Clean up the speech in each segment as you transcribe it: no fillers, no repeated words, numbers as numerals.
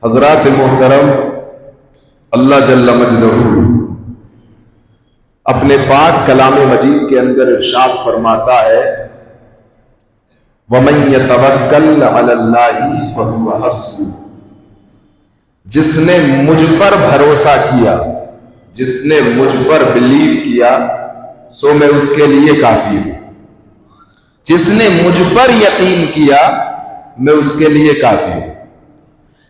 حضرات محترم، اللہ جل مجدہ اپنے پاک کلام مجید کے اندر ارشاد فرماتا ہے وَمَن يَتَوَكَّلْ عَلَى اللَّهِ فَهُوَ حَسْبُهُ، جس نے مجھ پر بھروسہ کیا، جس نے مجھ پر بلیو کیا سو میں اس کے لیے کافی ہوں، جس نے مجھ پر یقین کیا میں اس کے لیے کافی ہوں،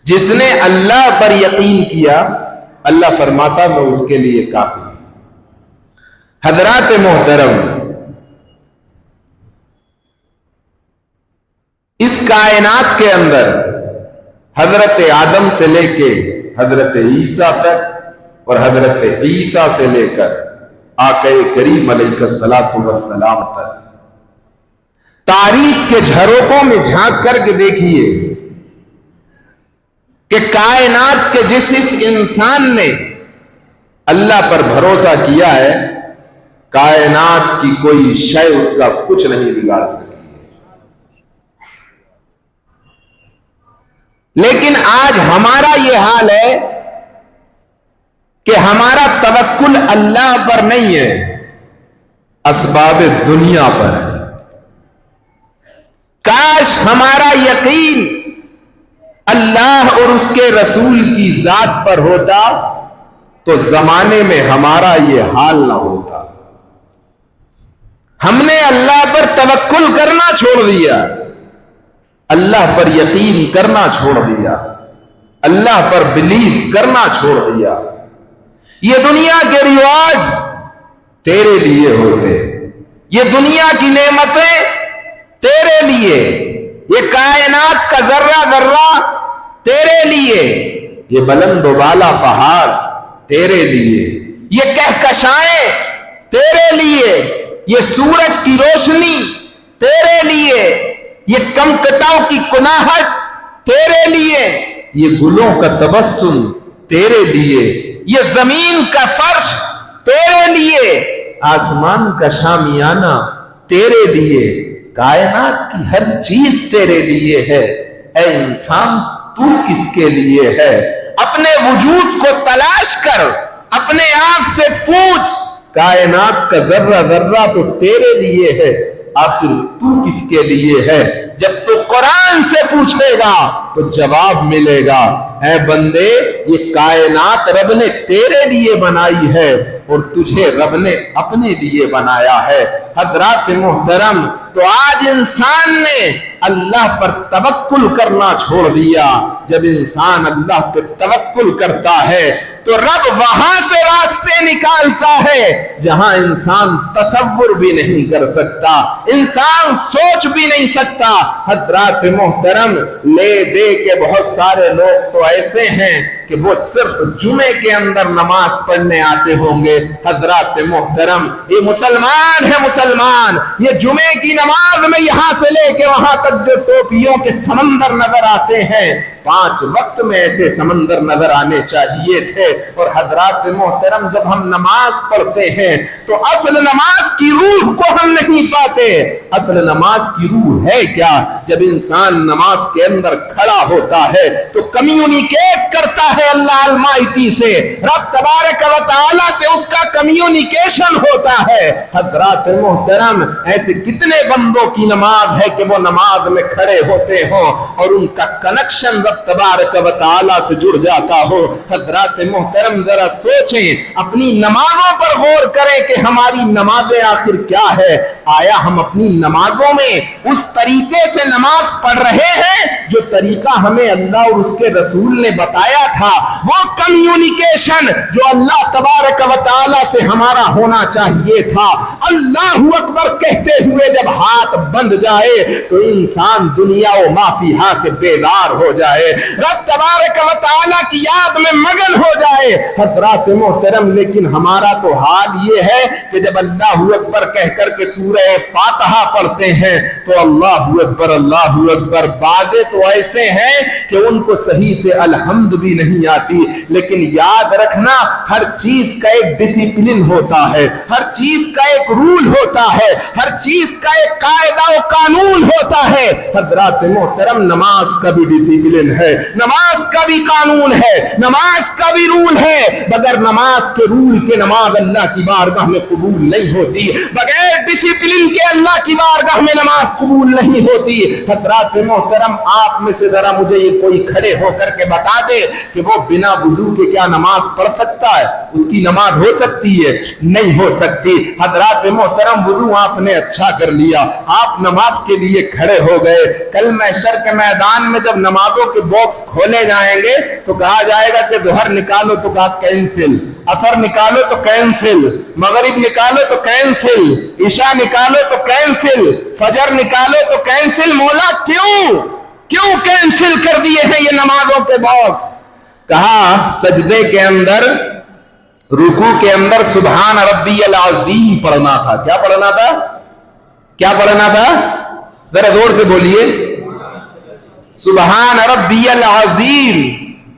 جس نے اللہ پر یقین کیا اللہ فرماتا میں اس کے لیے کافی ہوں۔ حضرات محترم، اس کائنات کے اندر حضرت آدم سے لے کے حضرت عیسیٰ تک اور حضرت عیسیٰ سے لے کر آقا کریم علیہ الصلوۃ والسلام تک تاریخ کے جھروکوں میں جھانک کر کے دیکھیے کہ کائنات کے جس انسان نے اللہ پر بھروسہ کیا ہے کائنات کی کوئی شے اس کا کچھ نہیں بگاڑ سکتی۔ لیکن آج ہمارا یہ حال ہے کہ ہمارا توکل اللہ پر نہیں ہے، اسباب دنیا پر ہے۔ کاش ہمارا یقین اللہ اور اس کے رسول کی ذات پر ہوتا تو زمانے میں ہمارا یہ حال نہ ہوتا۔ ہم نے اللہ پر توکل کرنا چھوڑ دیا، اللہ پر یقین کرنا چھوڑ دیا، اللہ پر بلیو کرنا چھوڑ دیا۔ یہ دنیا کے رواج تیرے لیے ہوتے، یہ دنیا کی نعمتیں تیرے لیے، یہ کائنات کا ذرہ ذرہ تیرے لیے، یہ بلند و بالا پہاڑ تیرے لیے، یہ کہکشائیں تیرے لیے، یہ سورج کی روشنی تیرے لیے، یہ کمکتاؤں کی کناہٹ تیرے لیے، یہ گلوں کا تبسم تیرے لیے، یہ زمین کا فرش تیرے لیے، آسمان کا شامیانہ تیرے لیے، کائنات کی ہر چیز تیرے لیے ہے۔ اے انسان تو کس کے لیے ہے؟ اپنے وجود کو تلاش کر، اپنے آپ سے پوچھ، کائنات کا ذرہ ذرہ تو تیرے لیے ہے، آخر تو کس کے لیے ہے؟ جب تو قرآن سے پوچھے گا تو جواب ملے گا۔ اے بندے، یہ کائنات رب نے تیرے لیے بنائی ہے اور تجھے رب نے اپنے لیے بنایا ہے۔ حضرات محترم، تو آج انسان نے اللہ پر توکل کرنا چھوڑ دیا۔ جب انسان اللہ پر توکل کرتا ہے تو رب وہاں سے راستے نکالتا ہے جہاں انسان تصور بھی نہیں کر سکتا، انسان سوچ بھی نہیں سکتا۔ حضرات محترم، لے دے کے بہت سارے لوگ تو ایسے ہیں کہ وہ صرف جمعے کے اندر نماز پڑھنے آتے ہوں گے۔ حضرات محترم، یہ مسلمان ہے، مسلمان، یہ جمعے کی نماز میں یہاں سے لے کے وہاں تک جو ٹوپیوں کے سمندر نظر آتے ہیں، 5 وقت میں ایسے سمندر نظر آنے چاہیے تھے۔ اور حضرات محترم، جب ہم نماز پڑھتے ہیں تو اصل نماز کی روح کو ہم نہیں پاتے۔ اصل نماز کی روح ہے کیا؟ جب انسان نماز کے اندر کھڑا ہوتا ہے تو کمیونیکیٹ کرتا ہے اللہ المائٹی سے، رب تبارک و تعالی سے اس کا کمیونیکیشن ہوتا ہے۔ حضرات محترم، ایسے کتنے بندوں کی نماز ہے کہ وہ نماز میں کھڑے ہوتے ہوں اور ان کا کنیکشن رب تبارک و تعالی سے جڑ جاتا ہو۔ حضرات محترم، ذرا سوچیں، اپنی نمازوں پر غور کریں کہ ہماری نمازیں آخر کیا ہے۔ آیا ہم اپنی نمازوں میں اس طریقے سے نماز پڑھ رہے ہیں جو طریقہ ہمیں اللہ اور اس کے رسول نے بتایا تھا؟ وہ کمیونیکیشن جو اللہ تبارک و تعالی سے ہمارا ہونا چاہیے تھا۔ اللہ اکبر کہتے ہوئے جب ہاتھ بند جائے تو انسان دنیا و ما فیہا سے بیدار ہو جائے، رب تبارک و تعالی کی یاد میں مگن ہو جائے۔ حضرات محترم، لیکن ہمارا تو حال یہ ہے کہ جب اللہ اکبر کہہ کر کے سورہ فاتحہ پڑھتے ہیں تو اللہ اکبر، بازے تو ایسے ہیں کہ ان کو صحیح سے الحمد بھی نہیں آتی۔ لیکن یاد رکھنا، ہر چیز کا ایک ڈسپلن ہوتا ہے، ہر چیز کا ایک رول ہوتا ہے، ہر چیز کا ایک قاعدہ و قانون ہوتا ہے۔ حضرات محترم، نماز کا بھی ڈسپلن ہے، نماز کا بھی قانون ہے, نماز کا بھی رول ہے. بغیر نماز کے رول کے نماز اللہ کی بارگاہ میں قبول نہیں ہوتی. بغیر ڈسپلن کے اللہ کی بارگاہ میں نماز قبول نہیں ہوتی. حضرات محترم, آپ میں سے ذرا مجھے یہ کوئی کھڑے ہو کر کے بتا دے کہ وہ بنا وضو کے کیا نماز پڑھ سکتا ہے؟ اس کی نماز ہو سکتی ہے؟ نہیں ہو سکتی. حضرات محترم, وضو آپ نے اچھا کر لیا, آپ نماز کے لیے کھڑے ہو گئے. کل محشر کے میدان میں جب نمازوں کے باکس کھولے جائیں گے تو کہا جائے گا کہ ظہر نکالو تو کہا کینسل, عصر نکالو تو کینسل, مغرب نکالو تو کینسل, عشاء نکالو تو کینسل, فجر نکالو تو کینسل. مولا کیوں کینسل کر دیے ہیں یہ نمازوں کے باکس؟ کہا سجدے کے اندر, رکوع کے اندر سبحان ربی العظیم پڑھنا تھا. کیا پڑھنا تھا؟ کیا پڑھنا تھا؟ ذرا زور سے بولیے, سبحان ربی العظیم.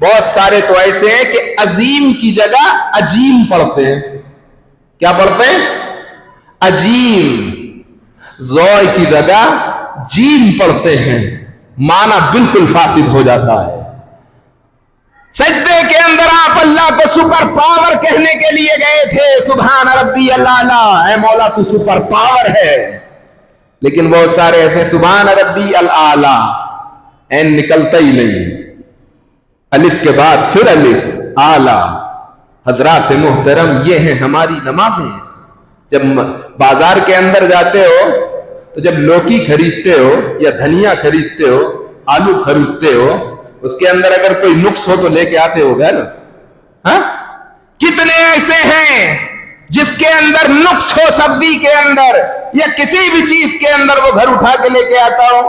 بہت سارے تو ایسے ہیں کہ عظیم کی جگہ عجیم پڑھتے ہیں. کیا پڑھتے ہیں؟ عجیم. زوئے کی جگہ جیم پڑھتے ہیں, معنی بالکل فاسد ہو جاتا ہے. سجدے کے اندر آپ اللہ کو سپر پاور کہنے کے لیے گئے تھے, سبحان ربی اللہ, اے مولا تو سپر پاور ہے. لیکن بہت سارے ایسے سبحان ربی الاعلی, این نکلتا ہی نہیں, الف کے بعد پھر الف, اعلی. حضرات محترم, یہ ہیں ہماری نمازیں. جب بازار کے اندر جاتے ہو تو جب لوکی خریدتے ہو یا دھنیا خریدتے ہو, آلو خریدتے ہو, اس کے اندر اگر کوئی نقص ہو تو لے کے آتے ہو گا نا. ہاں, کتنے ایسے ہیں جس کے اندر نقص ہو سبزی کے اندر یا کسی بھی چیز کے اندر, وہ گھر اٹھا کے لے کے آتا ہو؟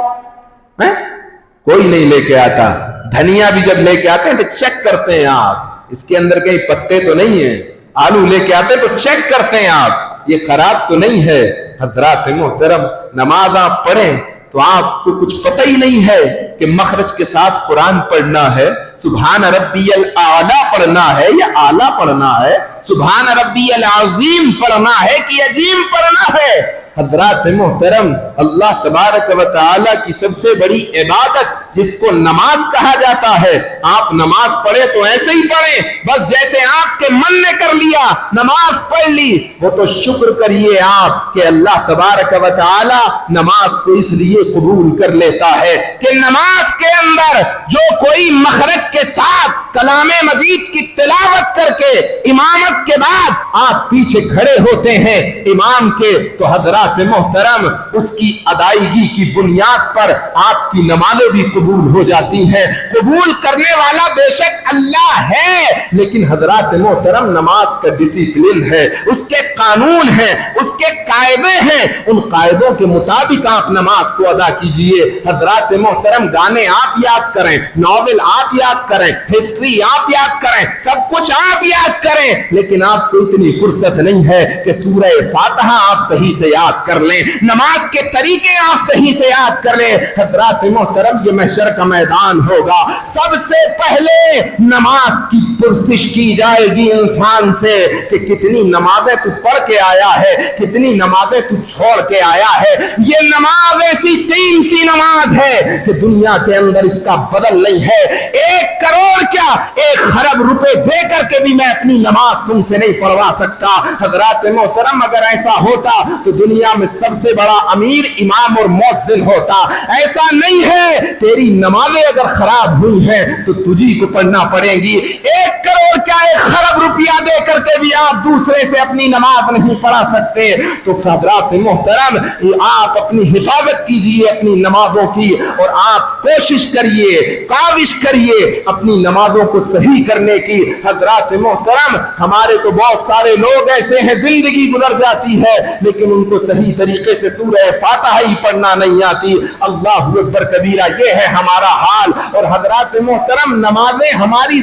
کوئی نہیں لے کے آتا. دھنیا بھی جب لے کے آتے ہیں تو چیک کرتے ہیں آپ, اس کے اندر کہیں پتے تو نہیں ہیں. آلو لے کے آتے ہیں تو چیک کرتے ہیں آپ, یہ خراب تو نہیں ہے. حضرات محترم, نماز آپ پڑھیں تو آپ کو کچھ پتہ ہی نہیں ہے کہ مخرج کے ساتھ قرآن پڑھنا ہے, سبحان ربی الاعلی پڑھنا ہے یا اعلیٰ پڑھنا ہے, سبحان ربی العظیم پڑھنا ہے کہ عظیم پڑھنا ہے. حضرات محترم, اللہ تبارک و تعالی کی سب سے بڑی عبادت جس کو نماز کہا جاتا ہے, آپ نماز پڑھے تو ایسے ہی پڑھیں بس جیسے آپ کے من نے کر لیا, نماز پڑھ لی. وہ تو شکر کریے آپ کہ اللہ تبارک و تعالی نماز کو اس لیے قبول کر لیتا ہے کہ نماز کے اندر جو کوئی مخرج کے ساتھ کلام مجید کی تلاوت کر کے امامت کے بعد آپ پیچھے کھڑے ہوتے ہیں امام کے, تو حضرات محترم اس کی ادائیگی کی بنیاد پر آپ کی نمازیں بھی قبول ہو جاتی ہیں. قبول کرنے والا بے شک اللہ ہے, لیکن حضرات محترم نماز کا ڈسپلن ہے, اس کے قانون ہیں, اس کے قاعدے ہیں, ان قاعدوں کے مطابق آپ نماز کو ادا کیجئے. حضرات محترم, گانے آپ یاد کریں, ناول آپ یاد کریں, ہسٹری آپ یاد کریں, سب کچھ آپ یاد کریں, لیکن آپ کو اتنی فرصت نہیں ہے کہ سورہ فاتحہ آپ صحیح سے یاد کر لیں, نماز کے طریقے آپ صحیح سے یاد کر لیں. حضرات محترم, یہ محشر کا میدان ہوگا, سب سے پہلے نماز کی پرسش کی جائے گی انسان سے کہ کتنی نمازیں تو پڑھ کے آیا ہے, کتنی نمازیں تو چھوڑ کے آیا ہے. یہ نماز ایسی قیمتی نماز ہے کہ دنیا کے اندر اس کا بدل نہیں ہے. 1 کروڑ کیا 1 خرب روپے دے کر کے بھی میں اپنی نماز تم سے نہیں پڑھوا سکتا. حضرات محترم, اگر ایسا ہوتا تو دنیا میں سب سے بڑا امیر امام اور مؤذن ہوتا. ایسا نہیں ہے, تیری نمازیں اگر خراب ہوئی ہیں تو تجھی کو پڑھنا پڑے گی. 1 کروڑ کیا 1 خرب روپیہ دے کر کے بھی آپ دوسرے سے اپنی نماز نہیں پڑھا سکتے. تو حضرات محترم, آپ اپنی حفاظت کیجئے اپنی نمازوں کی, اور آپ کوشش کریے, کاوش کریے اپنی نمازوں کو صحیح کرنے کی. حضرات محترم, ہمارے تو بہت سارے لوگ ایسے ہیں زندگی گزر جاتی ہے لیکن ان کو صحیح طریقے سے سورہ فاتحہ ہی پڑھنا نہیں آتی. اللہ اکبر کبیرہ, یہ ہے ہمارا حال. اور حضرات محترم, نمازیں ہماری